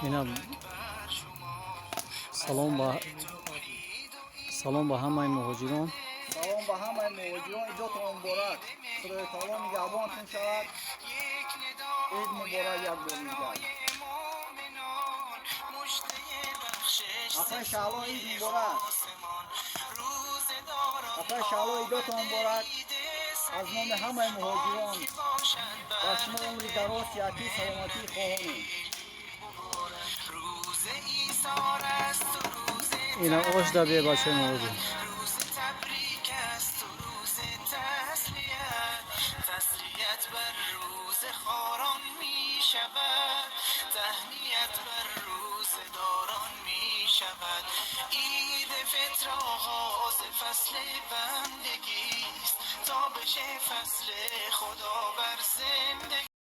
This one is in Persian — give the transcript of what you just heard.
اینا سلام با همه مهاجران. سلام به همه مهاجران. عیدتان مبارک. خدای تعالی نگهبانتون شود. عید مبارک یک بار دیگر. اپای شعلا عید مبارک. اپای شعلا عیدتان مبارک. از نام همه مهاجران و شما عمر دراز صحتی سلامتی خواهانیم. اینا آش دبیه بچه مهاجران. تسلیت بر روز خاران می شود، تهنیت بر روز داران می شود. عید فطر آغاز فصل بندگی است، تا بشه فصل خدا ورزه